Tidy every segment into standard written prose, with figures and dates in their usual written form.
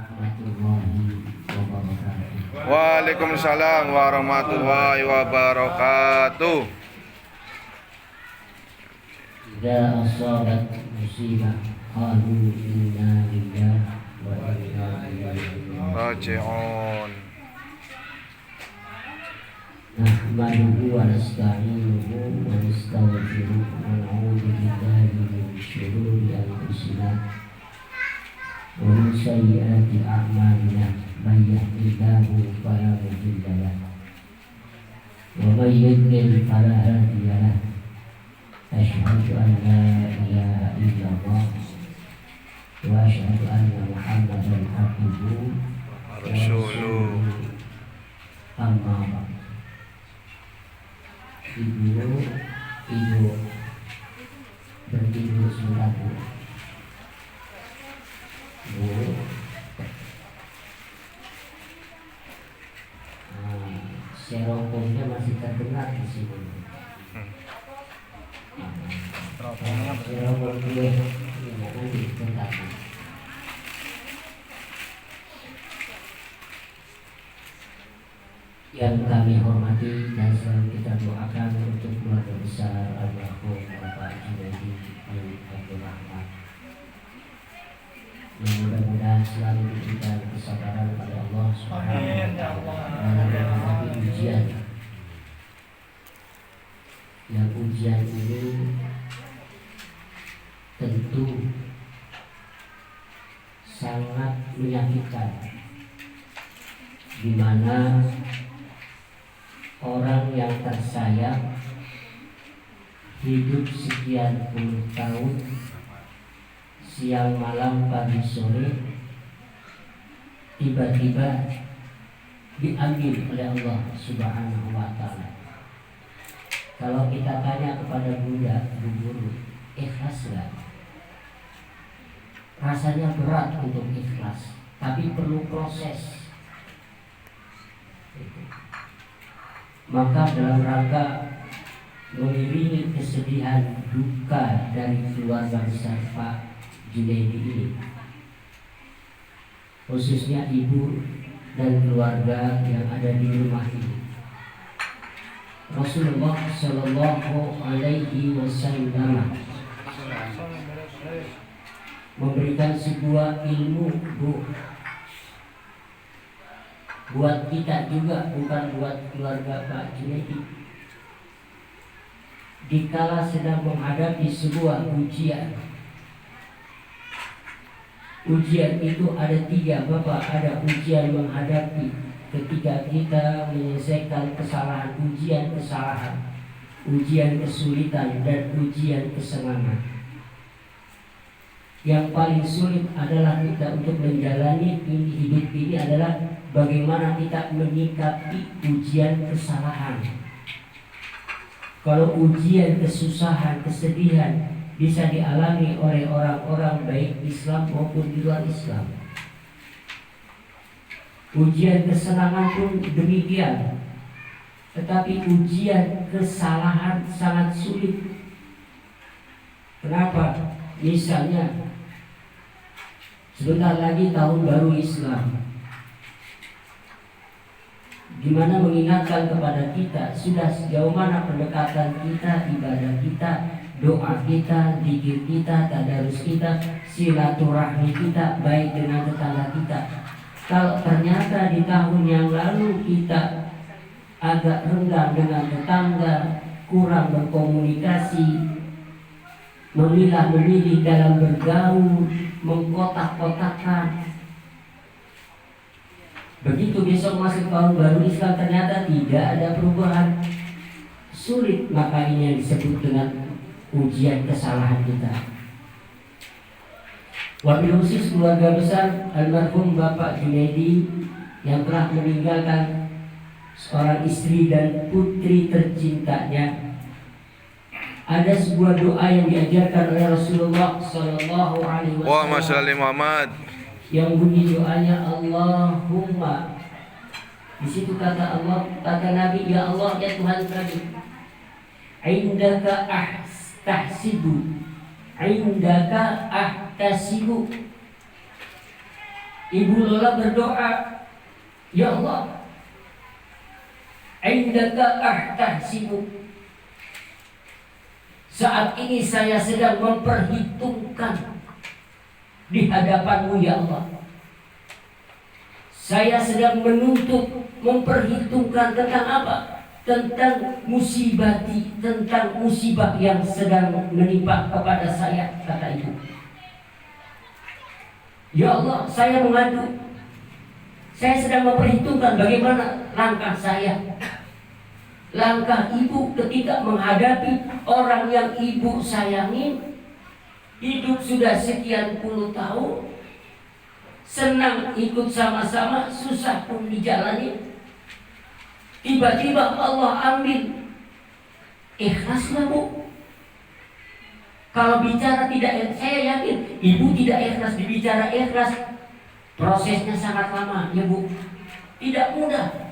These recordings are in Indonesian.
warahmatullahi wabarakatuh. Waalaikumsalam warahmatullahi wabarakatuh. Idza asabat musibah qalu inna lillahi wa inna ilaihi Raji'un. nahmaduhu wa nasta'inuhu wa nastaghfiruh wa na'udzu billahi min shururi anfusina wa min sayyiati a'malina may yahdihillahu fala mudilla lahu wa may yudlil fala hadiya lahu asyhadu an la ilaha illallah wa asyhadu anna muhammadan abduhu wa Rasuluh. amma ba'd. Ibu berdiri sebentar Bu. Serokonnya masih terdengar di sini. Serokon gue nanti sebentar. Yang kami hormati dan selalu kita doakan untuk keluarga besar almarhum Bapak Junaidi bin Abdul Rahman. Yang mudah-mudahan selalu diberikan kesabaran pada Allah Subhanahu wa taala dalam menghadapi ujian. Yang ujian ini tentu sangat menyakitkan, di mana orang yang tersayang hidup sekian puluh tahun, siang malam pagi sore, tiba-tiba diambil oleh Allah Subhanahu wa taala. Kalau kita tanya kepada Bunda, Bu Guru, ikhlas gak? Rasanya berat untuk ikhlas, tapi perlu proses. Maka dalam rangka mengiringi kesedihan duka dari keluarga besar Pak Junaidi ini, khususnya ibu dan keluarga yang ada di rumah ini, Rasulullah Shallallahu Alaihi Wasallam memberikan sebuah ilmu, Bu, buat kita juga, bukan buat keluarga Pak Junaidi. Dikala sedang menghadapi sebuah ujian, ujian itu ada tiga, Bapak. Ada ujian menghadapi ketika kita menyelesaikan kesalahan, ujian kesalahan, ujian kesulitan, dan ujian kesenangan. Yang paling sulit adalah kita untuk menjalani hidup ini adalah bagaimana kita menyikapi ujian kesalahan. Kalau ujian kesusahan, kesedihan bisa dialami oleh orang-orang baik Islam maupun di luar Islam, ujian kesenangan pun demikian. Tetapi ujian kesalahan sangat sulit. Kenapa? Misalnya sebentar lagi tahun baru Islam, dimana mengingatkan kepada kita sudah sejauh mana pendekatan kita, ibadah kita, doa kita, zikir kita, tadarus kita, silaturahmi kita baik dengan tetangga kita. Kalau ternyata di tahun yang lalu kita agak renggang dengan tetangga, kurang berkomunikasi, memilah-memilih dalam bergaul, mengkotak-kotakan, begitu besok masuk tahun baru Islam ternyata tidak ada perubahan, sulit. Maka ini yang disebut dengan ujian kesalahan kita. Wabil khusus keluarga besar almarhum Bapak Junaidi yang telah meninggalkan seorang istri dan putri tercintanya, ada sebuah doa yang diajarkan oleh Rasulullah Sallallahu Alaihi Wasallam yang bunyi doanya Allahumma. Di situ kata Allah, kata Nabi, ya Allah, ya Tuhan kami, indaka ahtasibu, indaka ahtasibu, Ibu Lola berdoa, ya Allah, indaka ahtasibu. Saat ini saya sedang memperhitungkan di hadapanmu ya Allah. Saya sedang menuntut, memperhitungkan tentang apa? Tentang musibati, tentang musibah yang sedang menimpa kepada saya, kata ibu. Ya Allah, saya mengadu. Saya sedang memperhitungkan bagaimana langkah saya. Langkah ibu ketika menghadapi orang yang ibu sayangi. Hidup sudah sekian puluh tahun. Senang ikut sama-sama, susah pun dijalani. Tiba-tiba Allah ambil. Ikhlaslah bu. Kalau bicara tidak, saya yakin ibu tidak ikhlas. Dibicara ikhlas, prosesnya sangat lama ya bu. Tidak mudah.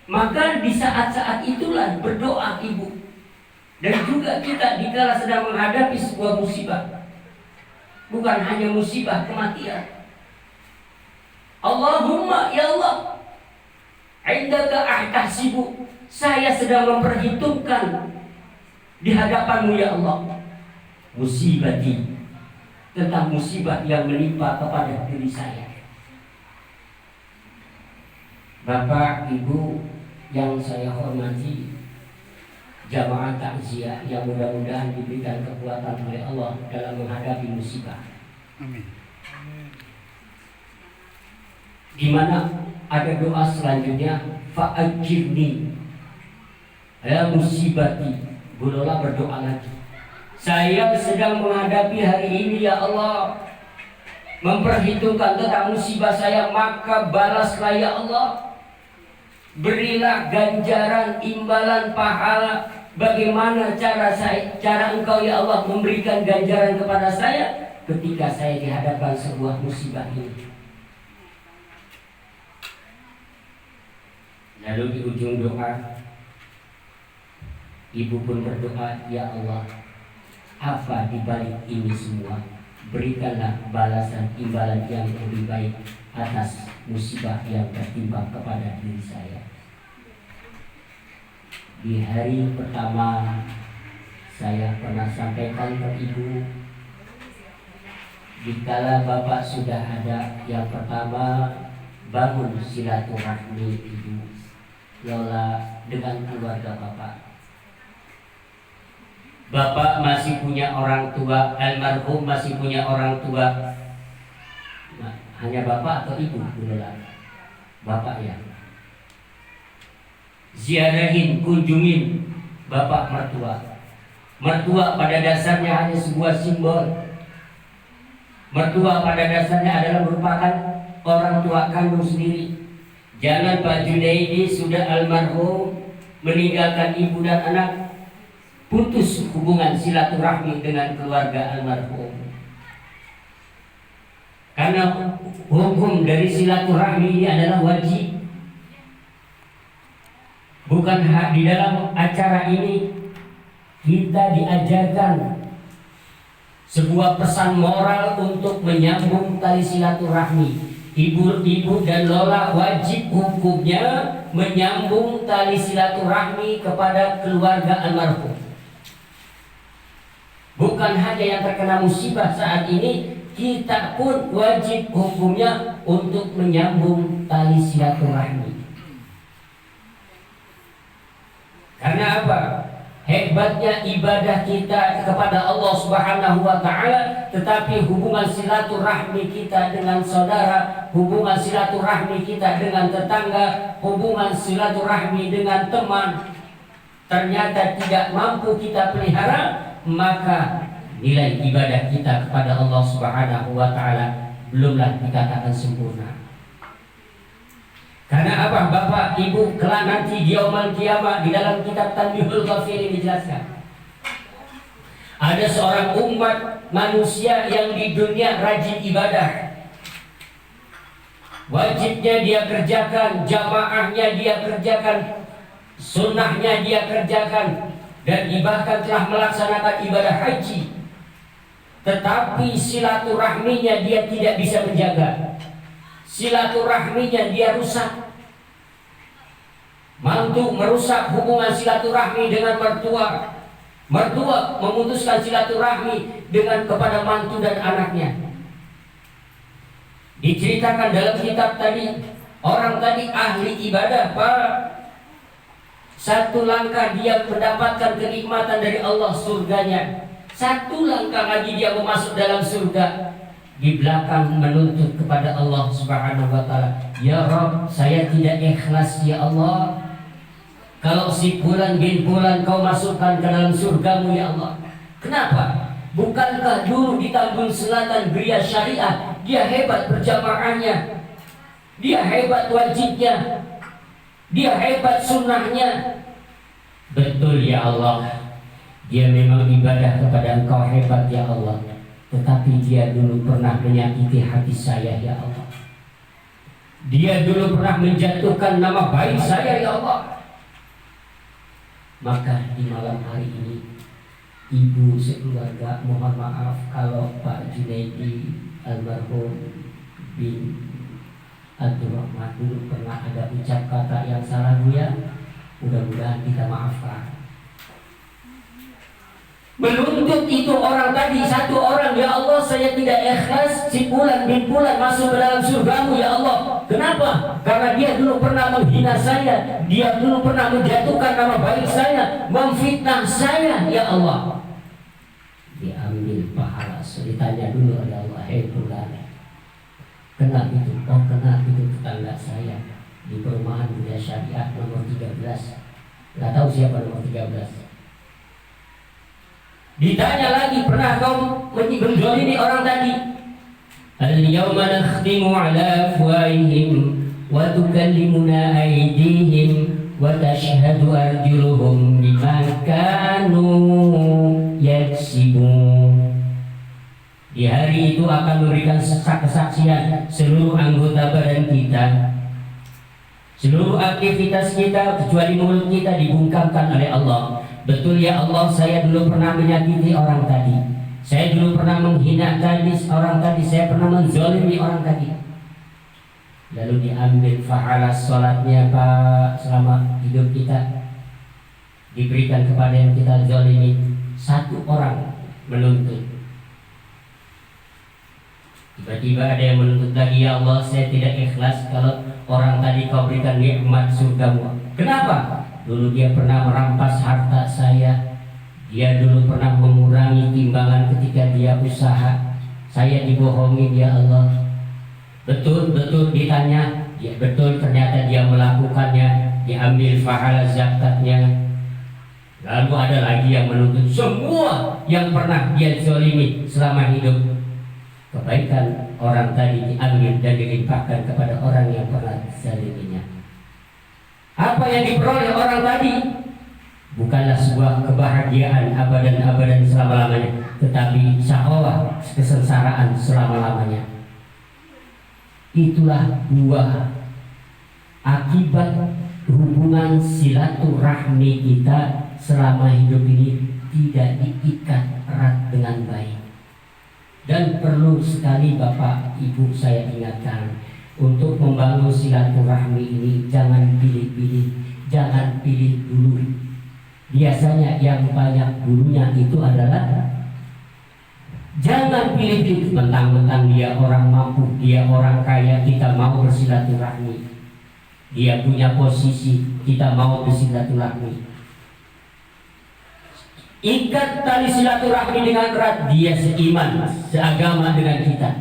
Maka di saat-saat itulah berdoa ibu. Dan juga kita dikala sedang menghadapi sebuah musibah. Bukan hanya musibah kematian. Allahumma ya Allah, indaka ahtasibu. Saya sedang memperhitungkan di hadapanmu ya Allah musibati, tentang musibah yang menimpa kepada diri saya. Bapak, Ibu yang saya hormati, jamaah takziah yang mudah-mudahan diberikan kekuatan oleh Allah dalam menghadapi musibah. Amin. Di mana ada doa selanjutnya, fa'ajirni ya musibati. Bu Lola berdoa lagi, saya sedang menghadapi hari ini ya Allah, memperhitungkan tentang musibah saya, maka balaslah ya Allah. Berilah ganjaran, imbalan, pahala. Bagaimana cara Engkau ya Allah memberikan ganjaran kepada saya ketika saya dihadapkan sebuah musibah ini. Lalu di ujung doa, ibu pun berdoa, ya Allah, apa di balik ini semua? Berikanlah balasan imbalan yang lebih baik atas musibah yang tertimpa kepada diri saya. Di hari pertama saya pernah sampaikan ke ibu, dikala bapak sudah ada, yang pertama bangun silaturahmi ibu Lola dengan keluarga bapak. Bapak masih punya orang tua, almarhum masih punya orang tua. Nah, hanya bapak atau ibu Lola? Bapak ya. Ziarahin, kunjungin bapak mertua. Mertua pada dasarnya hanya sebuah simbol. Mertua pada dasarnya adalah merupakan orang tua kandung sendiri. Jangan Pak Junaidi sudah almarhum, meninggalkan ibu dan anak, putus hubungan silaturahmi dengan keluarga almarhum. Karena hukum dari silaturahmi ini adalah wajib. Bukan di dalam acara ini kita diajarkan sebuah pesan moral untuk menyambung tali silaturahmi. Ibu-ibu dan Lola wajib hukumnya menyambung tali silaturahmi kepada keluarga almarhum. Bukan hanya yang terkena musibah saat ini, kita pun wajib hukumnya untuk menyambung tali silaturahmi. Karena apa? Hebatnya ibadah kita kepada Allah Subhanahu wa Ta'ala, tetapi hubungan silaturahmi kita dengan saudara, hubungan silaturahmi kita dengan tetangga, hubungan silaturahmi dengan teman ternyata tidak mampu kita pelihara, maka nilai ibadah kita kepada Allah Subhanahu wa Ta'ala belumlah dikatakan sempurna. Karena apa Bapak Ibu, kelak nanti di yaumul kiamah di dalam kitab Tanbihul Ghafilin dijelaskan, ada seorang umat manusia yang di dunia rajin ibadah, wajibnya dia kerjakan, jamaahnya dia kerjakan, sunnahnya dia kerjakan, dan bahkan telah melaksanakan ibadah haji. tetapi silaturahminya dia tidak bisa menjaga. Silaturahminya dia rusak. Mantu merusak hubungan silaturahmi dengan mertua. Mertua memutuskan silaturahmi dengan kepada mantu dan anaknya. Diceritakan dalam kitab tadi, orang tadi ahli ibadah, Pak. Satu langkah dia mendapatkan kenikmatan dari Allah, surganya. Satu langkah lagi dia masuk dalam surga. Di belakang menuntut kepada Allah Subhanahu wa taala, ya Rabb, saya tidak ikhlas ya Allah. Kalau si fulan bin fulan kau masukkan ke dalam surgamu ya Allah. Kenapa? Bukankah dulu di Tambun Selatan Gria Syariah dia hebat berjamaahnya, dia hebat wajibnya, dia hebat sunnahnya. Betul ya Allah, dia memang ibadah kepada Engkau hebat ya Allah. Tetapi dia dulu pernah menyakiti hati saya ya Allah. Dia dulu pernah menjatuhkan nama baik saya ya Allah. Maka di malam hari ini, ibu sekeluarga mohon maaf kalau Pak Junaidi almarhum bin Abdurrahman dulu pernah ada ucap kata yang salah Bu ya. Mudah-mudahan kita maafkan. Menuntut itu orang tadi, satu orang, ya Allah saya tidak ikhlas si fulan bin fulan masuk ke dalam surgamu ya Allah. Kenapa? Karena dia dulu pernah menghina saya, dia dulu pernah menjatuhkan nama baik saya, memfitnah saya ya Allah. Diambil pahala, ditanya dulu oleh Allah, hei fulan, kenal itu? Oh kenal itu tetangga saya di perumahan Gria Syariah nomor 13. Gak tahu siapa nomor 13. Ditanya lagi, pernah kau menzalimi orang tadi? Al-yawma nakhtimu ala afwahihim wa tukallimuna aydihim wa tashhadu arjuluhum bima kanu yaksibun. Di hari itu akan memberikan kesaksian seluruh anggota badan kita, seluruh aktivitas kita kecuali mulut kita dibungkamkan oleh Allah. Betul ya Allah, saya dulu pernah menyakiti orang tadi, saya dulu pernah menghina tadi orang tadi, saya pernah menzalimi orang tadi. Lalu diambil pahala sholatnya Pak selama hidup kita, diberikan kepada yang kita zalimi. Satu orang menuntut, tiba-tiba ada yang menuntut lagi, ya Allah saya tidak ikhlas kalau orang tadi kau berikan nikmat surgamu. Kenapa? Dulu dia pernah merampas harta saya, dia dulu pernah mengurangi timbangan ketika dia usaha, saya dibohongi ya Allah. Betul ditanya, ya betul ternyata dia melakukannya, diambil pahala zakatnya. Lalu ada lagi yang menuntut semua yang pernah dia zalimi selama hidup. Kebaikan orang tadi diambil dan dilimpahkan kepada orang yang pernah zaliminya. Apa yang diperoleh orang tadi bukanlah sebuah kebahagiaan abadan selama-lamanya, tetapi syahwat kesengsaraan selama-lamanya. Itulah buah akibat hubungan silaturahmi kita selama hidup ini tidak diikat erat dengan baik. Dan perlu sekali Bapak Ibu saya ingatkan, untuk membangun silaturahmi ini jangan pilih-pilih, jangan pilih dulu. Biasanya yang banyak dulunya itu adalah jangan pilih-pilih, mentang-mentang dia orang mampu, dia orang kaya, kita mau bersilaturahmi. Dia punya posisi, kita mau bersilaturahmi. Ikat tali silaturahmi dengan erat, dia seiman, seagama dengan kita.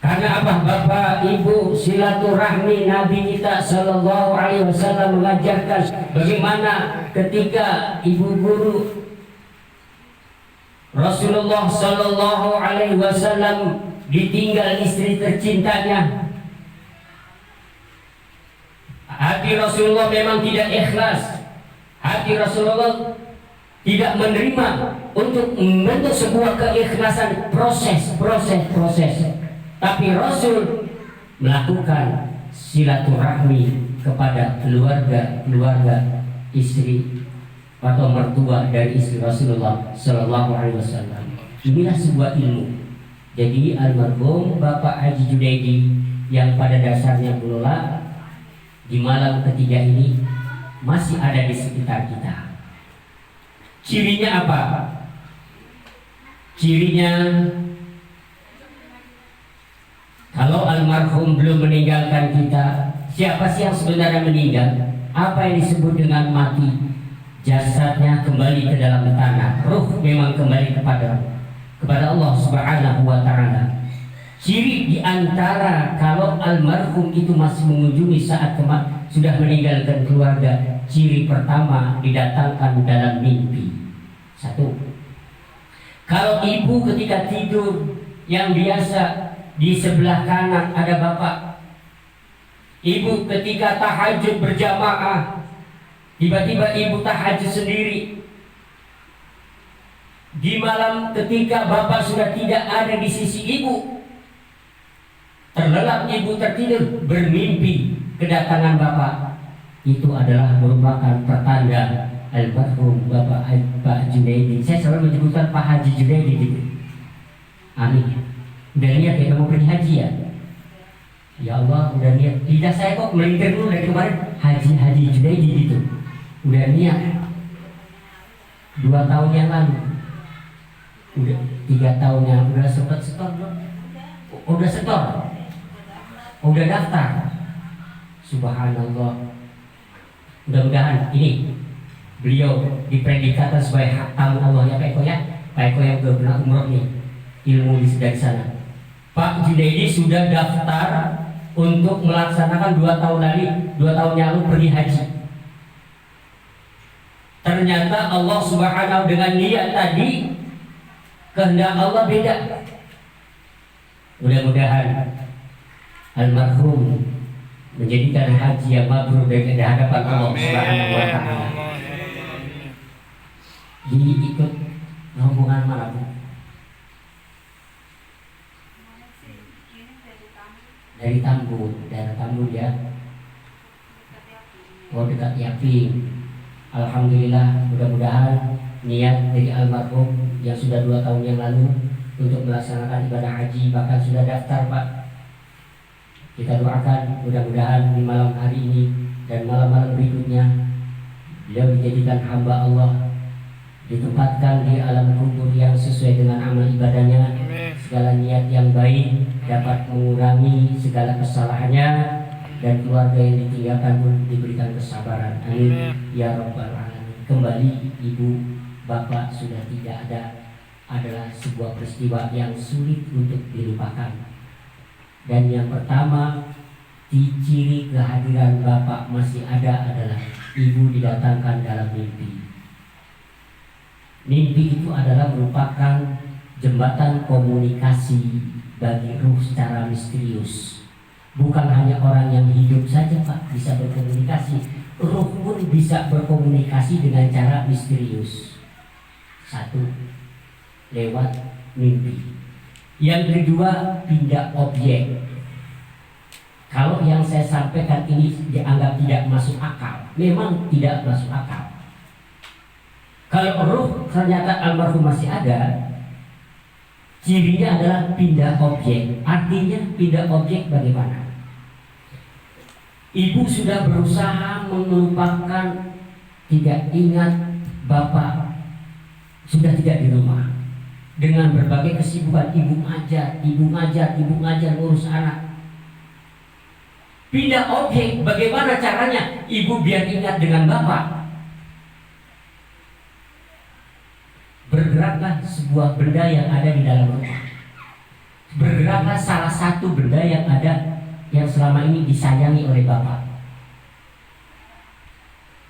Karena apa Bapak Ibu, silaturahmi Nabi kita Sallallahu Alaihi Wasallam mengajarkan bagaimana ketika ibu guru Rasulullah Sallallahu Alaihi Wasallam ditinggal istri tercintanya. Hati Rasulullah memang tidak ikhlas, hati Rasulullah tidak menerima untuk membentuk sebuah keikhlasan, proses. Tapi Rasul melakukan silaturahmi kepada keluarga istri atau mertua dari istri Rasulullah Shallallahu Alaihi Wasallam. Inilah sebuah ilmu. Jadi almarhum Bapak Haji Junaidi yang pada dasarnya menolak di malam ketiga ini masih ada di sekitar kita. Cirinya apa? Cirinya kalau almarhum belum meninggalkan kita, siapa sih yang sebenarnya meninggal? Apa yang disebut dengan mati? Jasadnya kembali ke dalam tanah, ruh memang kembali kepada Allah Subhanahu wa Ta'ala. Ciri diantara kalau almarhum itu masih mengunjungi saat sudah meninggalkan keluarga, ciri pertama didatangkan dalam mimpi. Satu, kalau ibu ketika tidur yang biasa di sebelah kanan ada bapak, ibu ketika tahajud berjamaah, tiba-tiba ibu tahajud sendiri. Di malam ketika bapak sudah tidak ada di sisi ibu, terlelap ibu tertidur, bermimpi kedatangan bapak, itu adalah merupakan pertanda almarhum Bapak Pak Junaidi. Saya selalu menyebutkan Pak Haji Junaidi gitu. Amin. Udah niat ya mau pergi haji ya? Ya Allah, udah niat. Lidah saya kok melintir dulu dari kemarin Haji Junaidi gitu. Udah niat 2 tahun yang lalu, udah 3 tahun yang udah sempat setor belum? Udah setor, udah daftar. Subhanallah. Mudah-mudahan ini beliau dipredikatkan sebagai hatam Allah ya Pak Eko ya. Pak Eko yang udah pernah umroh nih, ilmu dari sana. Pak Junaidi sudah daftar untuk melaksanakan 2 tahun lalu pergi haji. Ternyata Allah Subhanahu dengan niat tadi, kehendak Allah beda. Mudah-mudahan almarhum menjadikan haji yang mabrur di hadapan Allah Subhanahu wa Ta'ala. Diikut rombongan mana Bu? Dari Tambun, daerah Tambun ya. Oh dekat Yaping. Alhamdulillah, mudah-mudahan niat dari almarhum yang sudah 2 tahun yang lalu untuk melaksanakan ibadah haji bahkan sudah daftar Pak. Kita doakan mudah-mudahan di malam hari ini dan malam-malam berikutnya beliau dijadikan hamba Allah, ditempatkan di alam kubur yang sesuai dengan amal ibadahnya. Segala niat yang baik dapat mengurangi segala kesalahannya, dan keluarga yang ditinggalkan pun diberikan kesabaran. Amin ya rabbal alamin. Kembali ibu bapak sudah tidak ada adalah sebuah peristiwa yang sulit untuk dilupakan. Dan yang pertama, ciri kehadiran bapak masih ada adalah ibu didatangkan dalam mimpi. Mimpi itu adalah merupakan jembatan komunikasi bagi ruh secara misterius. Bukan hanya orang yang hidup saja Pak bisa berkomunikasi, ruh pun bisa berkomunikasi dengan cara misterius. Satu, lewat mimpi. Yang kedua, pindah objek. Kalau yang saya sampaikan ini dianggap tidak masuk akal, memang tidak masuk akal. Kalau ruh ternyata almarhum masih ada, cirinya adalah pindah objek. Artinya pindah objek bagaimana? Ibu sudah berusaha melupakan, tidak ingat bapak sudah tidak di rumah. Dengan berbagai kesibukan, ibu ngajar, ngurus anak. Pindah objek, bagaimana caranya ibu biar ingat dengan bapak? Bergeraklah sebuah benda yang ada di dalam rumah. Bergeraklah salah satu benda yang ada yang selama ini disayangi oleh bapak.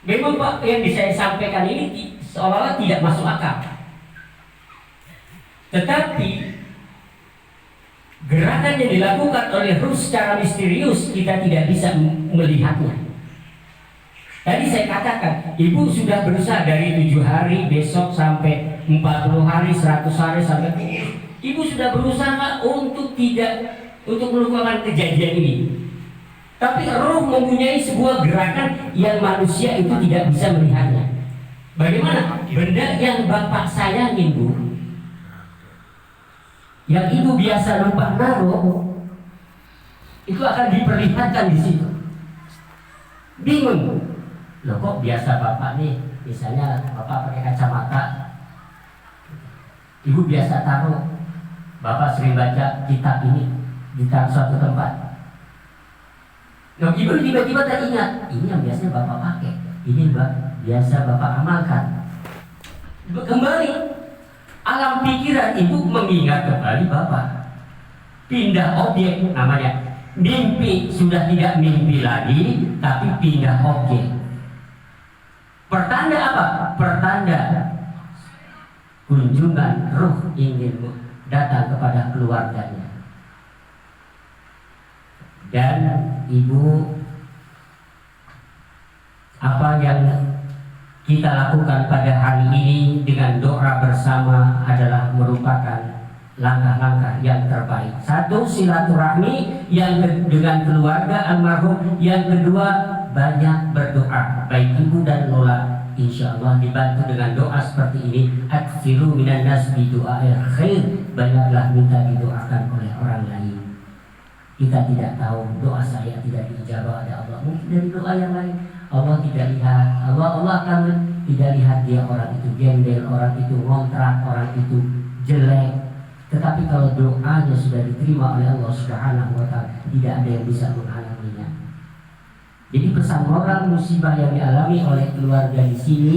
Memang Pak, yang saya sampaikan ini seolah-olah tidak masuk akal. Tetapi gerakan yang dilakukan oleh ruh secara misterius kita tidak bisa melihatnya. Tadi saya katakan, ibu sudah berusaha dari 7 hari, besok sampai 40 hari, 100 hari sampai ibu sudah berusaha untuk melupakan kejadian ini. Tapi roh mempunyai sebuah gerakan yang manusia itu tidak bisa melihatnya. Bagaimana? Benda yang bapak sayangin bu, yang ibu biasa lupa naruh, itu akan diperlihatkan di situ. Bingung, loh kok biasa bapak nih, misalnya bapak pakai kacamata, ibu biasa taruh, bapak sering baca kitab ini di suatu tempat. Nah, ibu tiba-tiba teringat, ini yang biasanya bapak pakai, ini biasa bapak amalkan. Kembali alam pikiran ibu mengingat kembali bapak. Pindah objek namanya. Mimpi sudah tidak mimpi lagi, tapi pindah objek. Pertanda apa? Pertanda kunjungan ruh ingin datang kepada keluarganya. Dan ibu, apa yang kita lakukan pada hari ini dengan doa bersama adalah merupakan langkah-langkah yang terbaik. Satu, silaturahmi yang dengan keluarga almarhum. Yang kedua, banyak berdoa. Baik ibu dan Lola insya Allah dibantu dengan doa seperti ini. Aksiru minan nas bidu'ail khair. Banyaklah minta didoakan oleh orang lain. Kita tidak tahu doa saya tidak diijabah oleh Allah. Mungkin dari doa yang lain. Allah tidak lihat, Allah akan tidak lihat dia orang itu gembel, orang itu ngontrak, orang itu jelek. Tetapi kalau doanya sudah diterima oleh Allah Subhanahu wa Ta'ala, tidak ada yang bisa menghalanginya. Jadi pesan moral musibah yang dialami oleh keluarga di sini,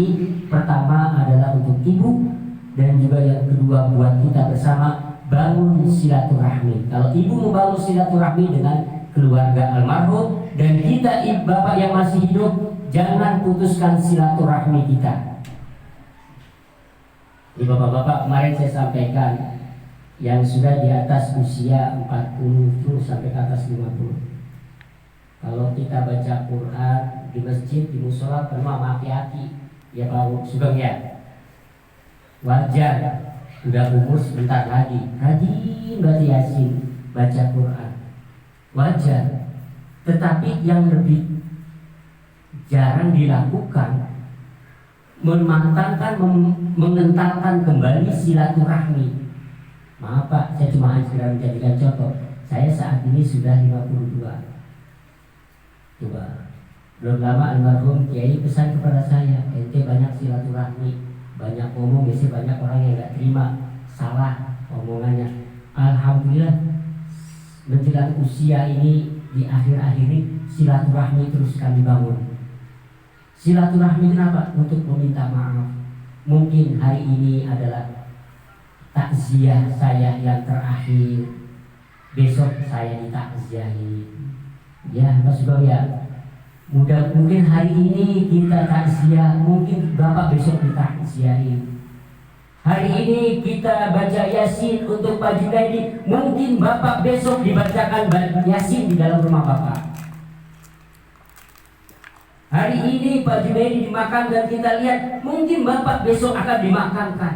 pertama adalah untuk ibu, dan juga yang kedua buat kita bersama, bangun silaturahmi. Kalau ibu membangun silaturahmi dengan keluarga almarhum, dan kita bapak yang masih hidup, jangan putuskan silaturahmi kita. Ini bapak-bapak kemarin saya sampaikan, yang sudah di atas usia 40 sampai ke atas 50. Kalau kita baca Quran di masjid, di musola penuh sama aki-aki, ya Pak Sugeng ya, wajar. Udah umur sebentar lagi, rajin baca Yasin, baca Quran, wajar. Tetapi yang lebih jarang dilakukan, memantapkan, mengentalkan kembali silaturahmi. Maaf Pak, saya cuma hanya menjadikan contoh. Saya saat ini sudah 52. Coba, belum lama almarhum Kiai pesan kepada saya, ente banyak silaturahmi, banyak ngomong, biasanya banyak orang yang nggak terima, salah omongannya. Alhamdulillah, menjelang usia ini, di akhir-akhir ini silaturahmi terus kami bangun. Silaturahmi kenapa? Untuk meminta maaf. Mungkin hari ini adalah takziah saya yang terakhir, besok saya ditakziahi. Ya Mas Bang ya, mungkin hari ini kita takziah, mungkin Bapak besok ditakziahi. Hari ini kita baca Yasin untuk Pak Junaidi, mungkin Bapak besok dibacakan Yasin di dalam rumah Bapak. Hari ini Pak Junaidi dimakamkan, kita lihat, mungkin Bapak besok akan dimakamkan.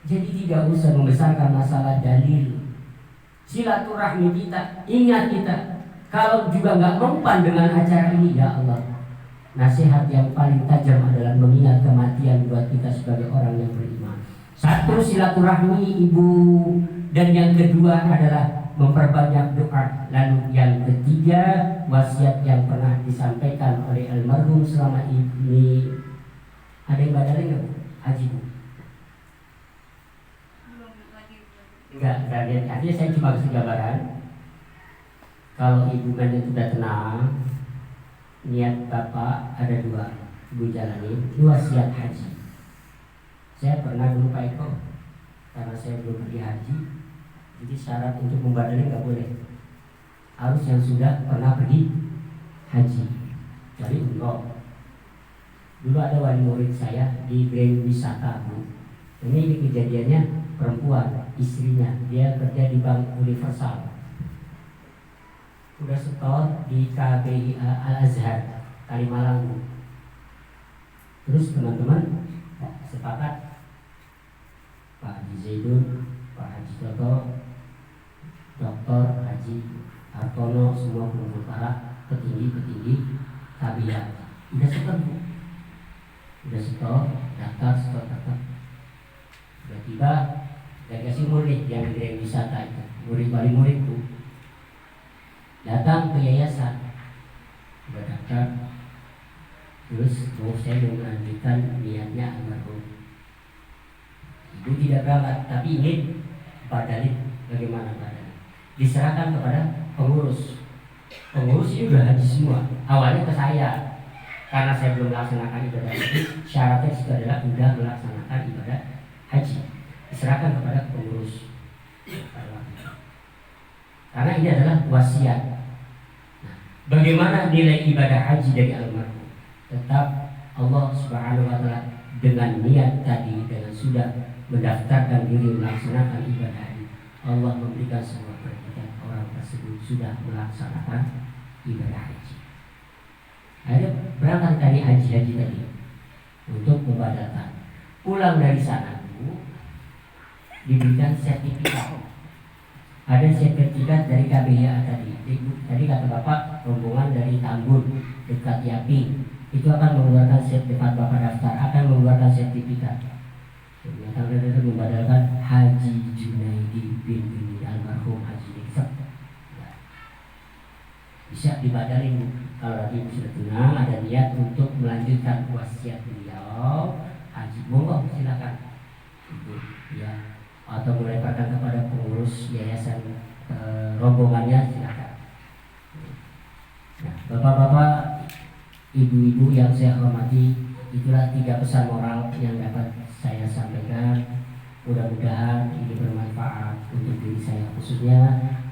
Jadi tidak usah membesarkan masalah dalil. Silaturahmi kita, ingat kita, kalau juga nggak mempan dengan acara ini, ya Allah, nasihat yang paling tajam adalah mengingat kematian buat kita sebagai orang yang beriman. Satu, silaturahmi ibu, dan yang kedua adalah memperbanyak doa. Lalu yang ketiga, wasiat yang pernah disampaikan oleh almarhum selama ini. Ada yang badalin nggak Bu? Haji Bu? Enggak, artinya saya cuma kasih gambaran. Kalau ibu kan sudah tenang, niat Bapak ada dua, Ibu jalani, dua wasiat haji. Saya pernah dulu Pak Eko, karena saya belum pergi haji, jadi syarat untuk membadali nggak boleh, harus yang sudah pernah pergi haji. Jadi umroh. Dulu ada wali murid saya di Grand Wisata Bu. Ini kejadiannya perempuan, istrinya, dia kerja di Bank Universal. Udah setor di KBI Al-Azhar Kalimalang Bu. Terus teman-teman sepakat, Pak Haji Zaidun, Pak Haji Toto, Dr. Haji Hartono, semua para petinggi-petinggi tabiat udah setor Bu. Udah setor, daftar, tiba-tiba delegasi murid yang dari wisata itu, wali murid itu datang ke yayasan, udah daftar, terus saya mau melanjutkan niatnya almarhum. Ibu tidak berangkat, tapi ingin badalin bagaimana badalin. Diserahkan kepada pengurus. Pengurus ini udah haji semua. Awalnya ke saya, karena saya belum melaksanakan ibadah haji. Syaratnya itu adalah sudah melaksanakan ibadah haji. Diserahkan kepada pengurus. Karena ini adalah wasiat. Nah, bagaimana nilai ibadah haji dari almarhum? Tetap Allah Subhanahu wa Ta'ala dengan niat tadi, dengan sudah mendaftarkan diri melaksanakan ibadah haji, Allah memberikan sebuah predikat orang tersebut sudah melaksanakan ibadah haji. Akhirnya berangkat dari haji tadi untuk membadalkan. Pulang dari sana diberikan sertifikat. Ada sertifikat dari KBHA tadi. Tadi kata Bapak rombongan dari Tambun dekat Yapi itu akan mengeluarkan sertifikat, Bapak daftar akan mengeluarkan sertifikat. Ternyata itu membadalkan Haji Junaidi bin almarhum Haji Diksa. Bisa dibadalin kalau lagi sudah tenang, ada niat untuk melanjutkan wasiat beliau haji, monggo silakan ibu ya, atau melemparkan kepada pengurus yayasan rombongannya silakan. Nah, bapak-bapak, ibu-ibu yang saya hormati, itulah 3 pesan moral yang dapat saya sampaikan. Mudah-mudahan ini bermanfaat untuk diri saya khususnya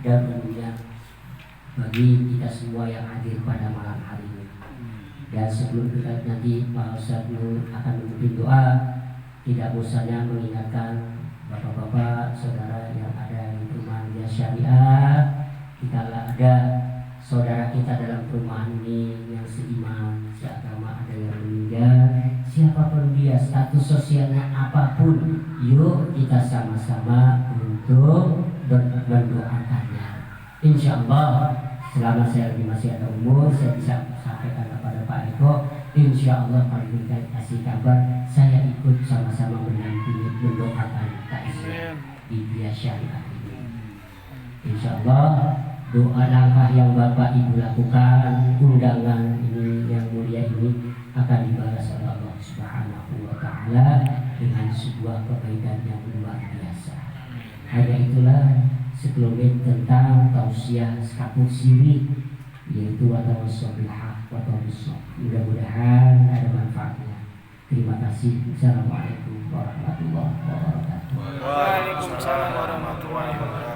dan tentunya bagi kita semua yang hadir pada malam hari ini. Dan sebelum kita nanti Pak Ustadz Nur akan memimpin doa, tidak bosannya mengingatkan bapak-bapak, saudara yang ada di perumahan Dia Syariah, kita ada saudara kita dalam perumahan ini yang seiman, seagama, ada yang meninggal, siapapun dia, status sosialnya apapun, yuk kita sama-sama untuk mendoakannya. Insya Allah selama saya masih ada umur, saya bisa sampaikan kepada Pak Eko. Insya Allah kalau kita kasih kabar, saya ikut sama-sama mendampingi mendoakan takziah di Dia Syariah ini. Insya Allah doa langkah yang Bapak Ibu lakukan, undangan ini yang mulia ini akan dibalas oleh Allah Subhanahu wa Ta'ala dengan sebuah kebaikan yang luar biasa. Hanya itulah sekelumit tentang tausiah kapuk siri, yaitu watawassabil haq watawassabil. Mudah-mudahan ada manfaatnya. Terima kasih. Assalamualaikum warahmatullahi wabarakatuh. Waalaikumsalam warahmatullahi wabarakatuh.